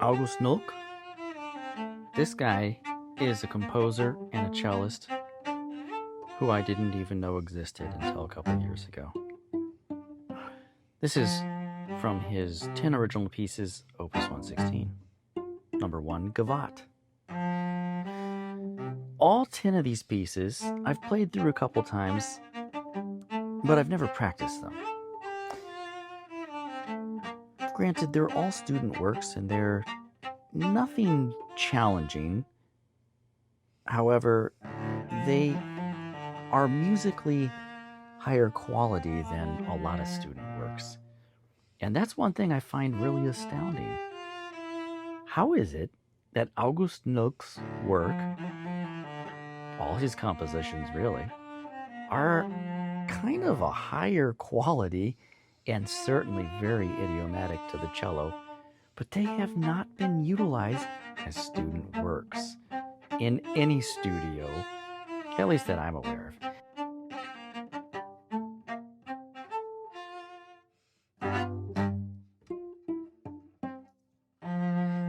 August Nölck. This guy is a composer and a cellist who I didn't even know existed until a couple years ago. This is from his 10 original pieces, Opus 116. Number 1, Gavotte. All 10 of these pieces I've played through a couple times, but I've never practiced them. Granted, they're all student works and they're nothing challenging. However, they are musically higher quality than a lot of student works. And that's one thing I find really astounding. How is it that August Nölck's work, all his compositions really, are kind of a higher quality and certainly very idiomatic to the cello, but they have not been utilized as student works in any studio, at least that I'm aware of.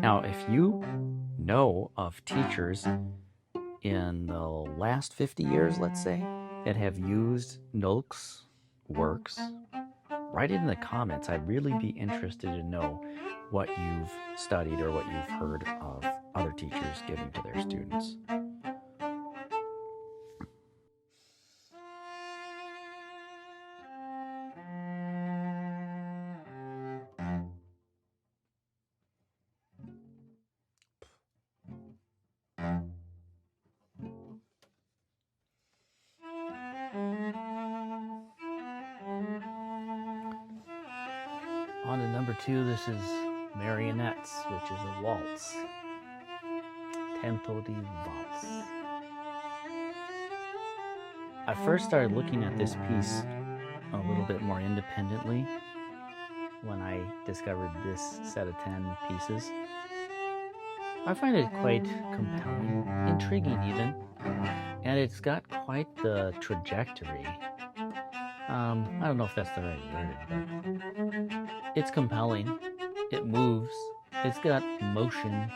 Now, if you know of teachers in the last 50 years, let's say, that have used Nölck's works, write it in the comments. I'd really be interested to know what you've studied or what you've heard of other teachers giving to their students. On to number 2, this is Marionettes, which is a waltz. Tempo di Valse. I first started looking at this piece a little bit more independently when I discovered this set of 10 pieces. I find it quite compelling, intriguing even, and it's got quite the trajectory. I don't know if that's the right word, but it's compelling, it moves, it's got motion.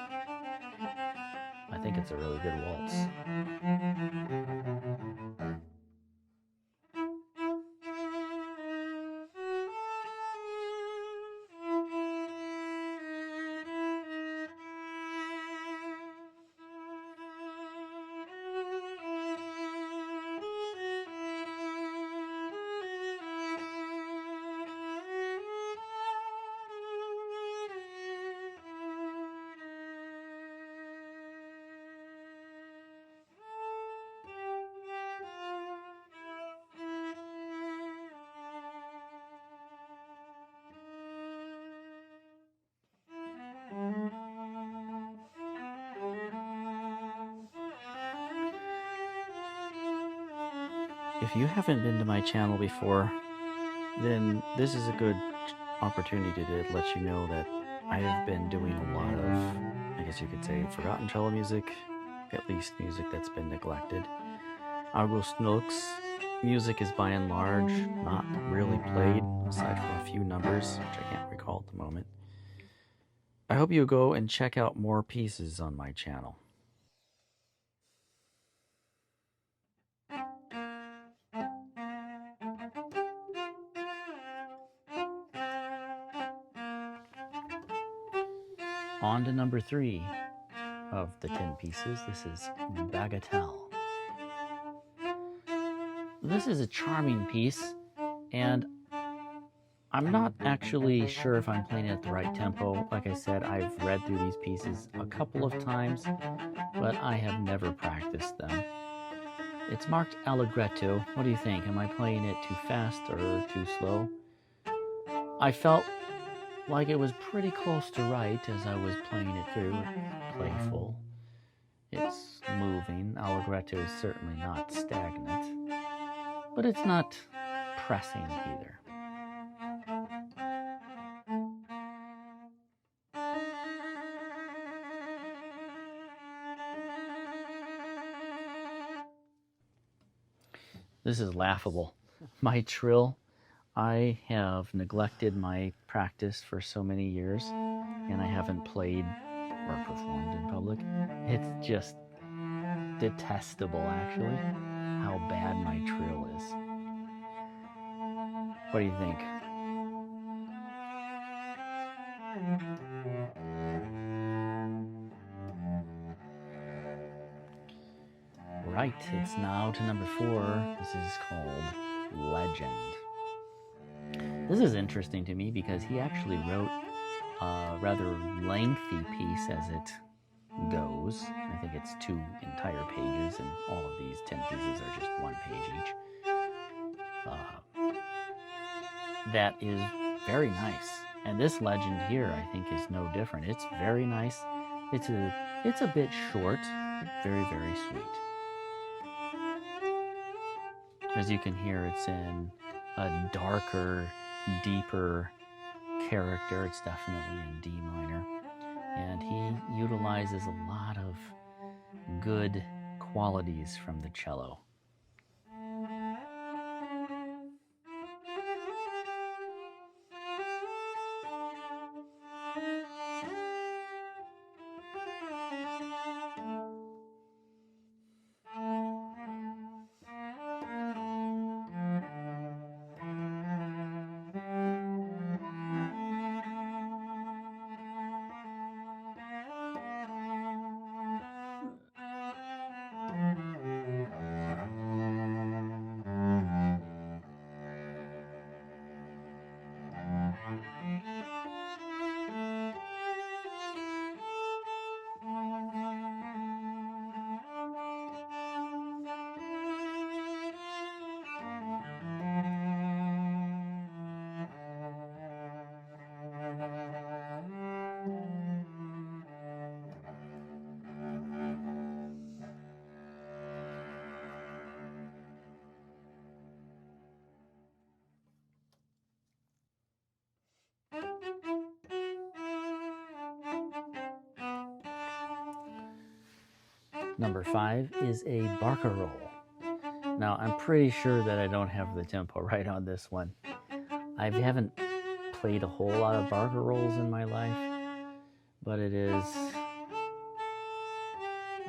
I think it's a really good waltz. If you haven't been to my channel before, then this is a good opportunity to let you know that I have been doing a lot of, I guess you could say, forgotten cello music, at least music that's been neglected. August Nölck's music is by and large not really played, aside from a few numbers, which I can't recall at the moment. I hope you go and check out more pieces on my channel. On to number 3 of the 10 pieces. This is Bagatelle. This is a charming piece, and I'm not actually sure if I'm playing it at the right tempo. Like I said, I've read through these pieces a couple of times, but I have never practiced them. It's marked allegretto. What do you think? Am I playing it too fast or too slow? I felt like it was pretty close to right as I was playing it through. Playful. It's moving. Allegretto is certainly not stagnant, but it's not pressing either. This is laughable. My trill, I have neglected my practice for so many years, and I haven't played or performed in public. It's just detestable, actually, how bad my trill is. What do you think? Right, it's now to number 4. This is called Legend. This is interesting to me because he actually wrote a rather lengthy piece as it goes. I think it's 2 entire pages, and all of these 10 pieces are just 1 page each. That is very nice. And this Legend here, I think, is no different. It's very nice. It's a bit short, but very, very sweet. As you can hear, it's in a darker, deeper character. It's definitely in D minor. And he utilizes a lot of good qualities from the cello. Number 5 is a barcarolle. Now, I'm pretty sure that I don't have the tempo right on this one. I haven't played a whole lot of barcarolles in my life, but it is,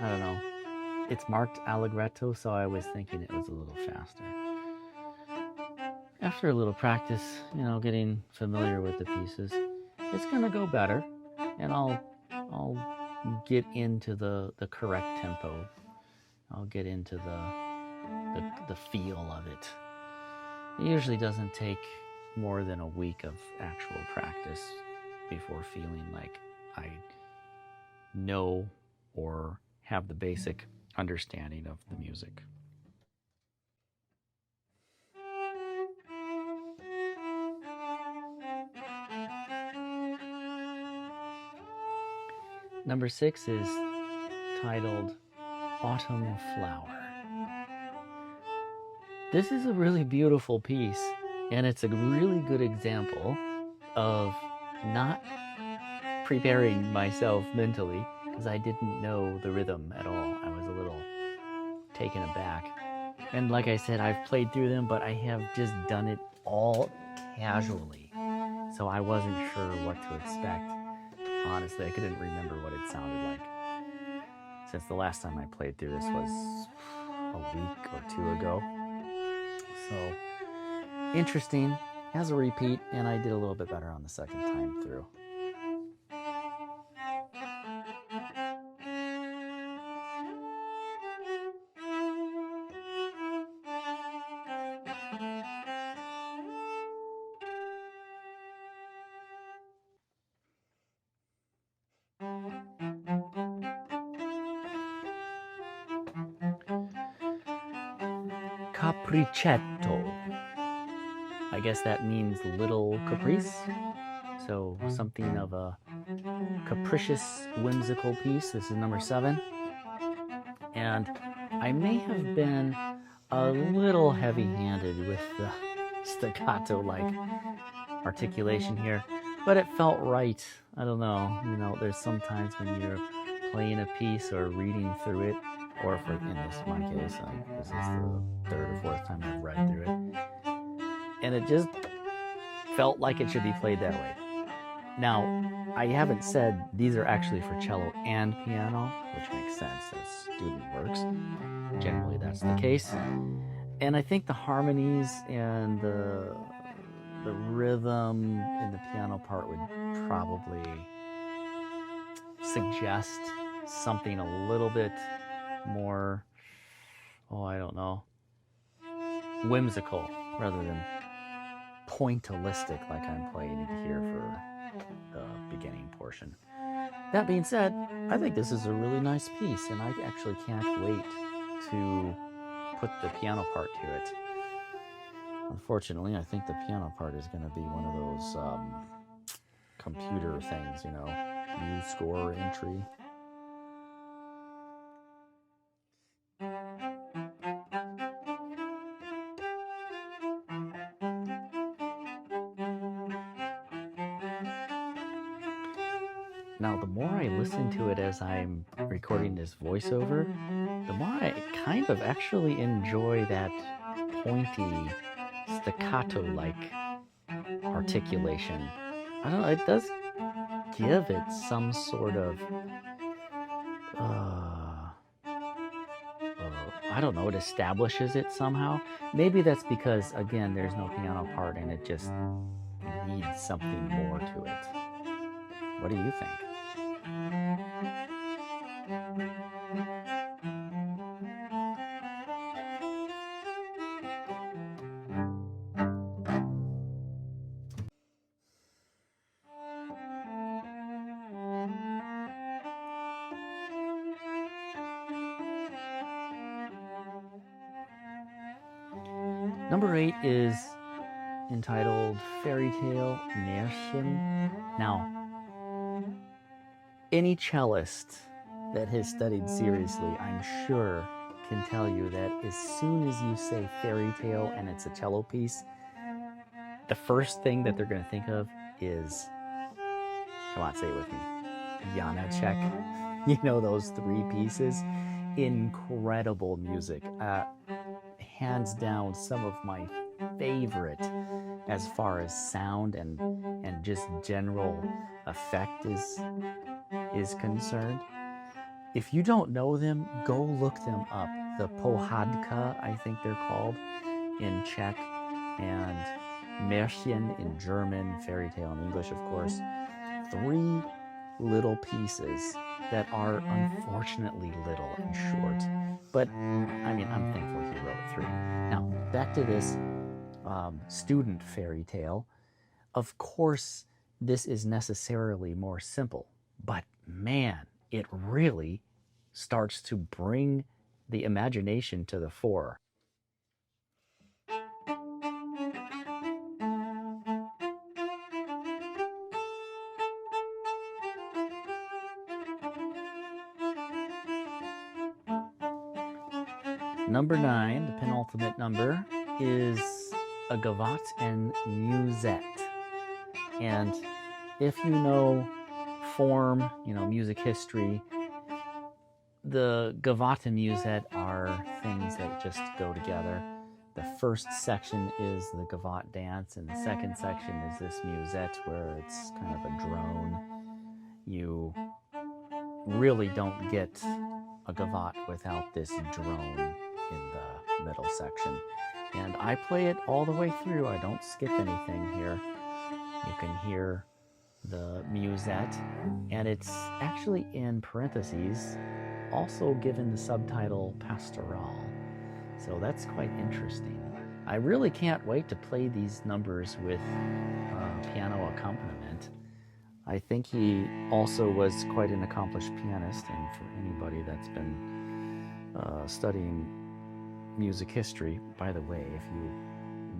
I don't know, it's marked allegretto, so I was thinking it was a little faster. After a little practice, getting familiar with the pieces, it's gonna go better, and I'll get into the correct tempo. I'll get into the feel of it. It usually doesn't take more than a week of actual practice before feeling like I know or have the basic understanding of the music. Number 6 is titled Autumn Flower. This is a really beautiful piece, and it's a really good example of not preparing myself mentally, because I didn't know the rhythm at all. I was a little taken aback. And like I said, I've played through them, but I have just done it all casually. So I wasn't sure what to expect. Honestly, I couldn't remember what it sounded like, since the last time I played through this was a week or 2 ago. So, interesting, as a repeat, and I did a little bit better on the second time through. Capricetto. I guess that means little caprice. So something of a capricious, whimsical piece. This is number 7. And I may have been a little heavy-handed with the staccato-like articulation here, but it felt right. I don't know. There's sometimes when you're playing a piece or reading through it, or in my case, this is the 3rd or 4th time I've read through it, and it just felt like it should be played that way. Now, I haven't said these are actually for cello and piano, which makes sense as student works. Generally, that's the case. And I think the harmonies and the rhythm in the piano part would probably suggest something a little bit more, I don't know, whimsical rather than pointillistic like I'm playing it here for the beginning portion. That being said, I think this is a really nice piece, and I actually can't wait to put the piano part to it. Unfortunately, I think the piano part is going to be one of those computer things, new score entry. Now, the more I listen to it as I'm recording this voiceover, the more I kind of actually enjoy that pointy, staccato-like articulation. I don't know, it does give it some sort of, I don't know, it establishes it somehow. Maybe that's because, again, there's no piano part and it just needs something more to it. What do you think? Number 8 is entitled Fairy Tale Märchen. Now, any cellist that has studied seriously, I'm sure, can tell you that as soon as you say fairy tale and it's a cello piece, the first thing that they're going to think of is, come on, say it with me, Janacek. You know, those 3 pieces. Incredible music. Hands down, some of my favorite as far as sound and just general effect is concerned. If you don't know them, go look them up. The Pohádka, I think they're called, in Czech, and Märchen in German, fairy tale in English, of course. 3 little pieces that are unfortunately little and short. But, I mean, I'm thankful he wrote 3. Now, back to this student fairy tale. Of course, this is necessarily more simple, but man, it really starts to bring the imagination to the fore. Number 9, the penultimate number, is a gavotte and musette. And if you know form, music history, the gavotte and musette are things that just go together. The first section is the gavotte dance, and the second section is this musette where it's kind of a drone. You really don't get a gavotte without this drone in the middle section. And I play it all the way through. I don't skip anything here. You can hear the musette, and it's actually in parentheses, also given the subtitle Pastoral. So that's quite interesting. I really can't wait to play these numbers with piano accompaniment. I think he also was quite an accomplished pianist, and for anybody that's been studying music history, by the way, if you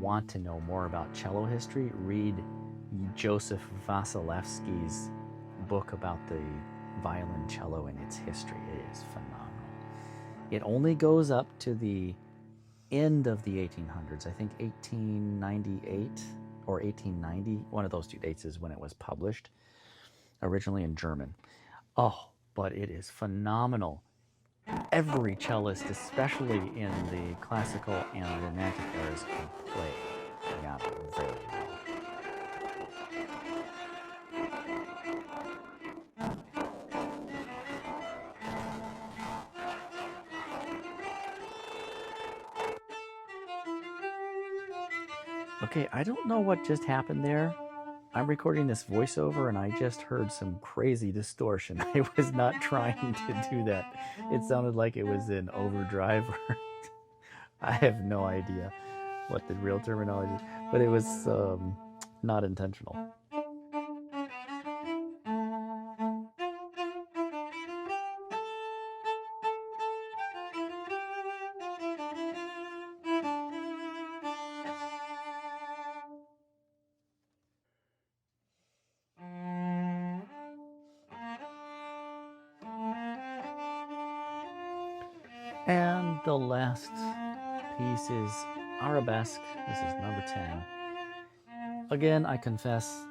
want to know more about cello history, read Joseph Vasilevsky's book about the violoncello and its history. It is phenomenal. It only goes up to the end of the 1800s. I think 1898 or 1890. One of those 2 dates is when it was published, originally in German. Oh, but it is phenomenal. Every cellist, especially in the classical and romantic eras, can play Piano very well. Okay, I don't know what just happened there. I'm recording this voiceover and I just heard some crazy distortion. I was not trying to do that. It sounded like it was in overdrive. I have no idea what the real terminology is, but it was not intentional. And the last piece is Arabesque. This is number 10. Again, I confess,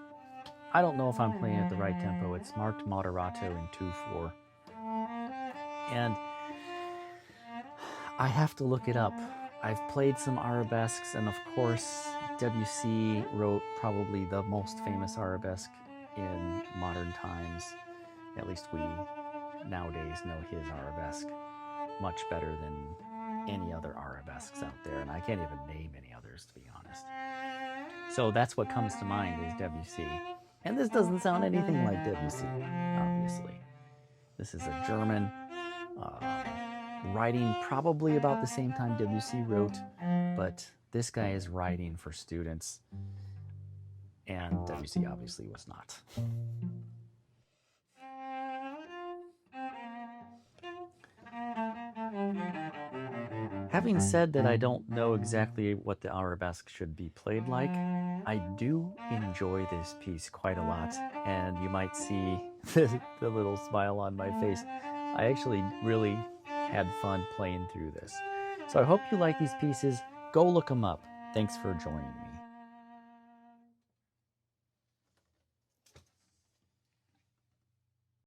I don't know if I'm playing at the right tempo. It's marked moderato in 2/4. And I have to look it up. I've played some arabesques, and of course, Debussy wrote probably the most famous arabesque in modern times. At least we nowadays know his arabesque much better than any other arabesques out there, and I can't even name any others, to be honest. So that's what comes to mind is Debussy. And this doesn't sound anything like Debussy, obviously. This is a German writing probably about the same time Debussy wrote, but this guy is writing for students, and Debussy obviously was not. Having said that I don't know exactly what the arabesque should be played like, I do enjoy this piece quite a lot, and you might see the little smile on my face. I actually really had fun playing through this. So I hope you like these pieces. Go look them up. Thanks for joining me.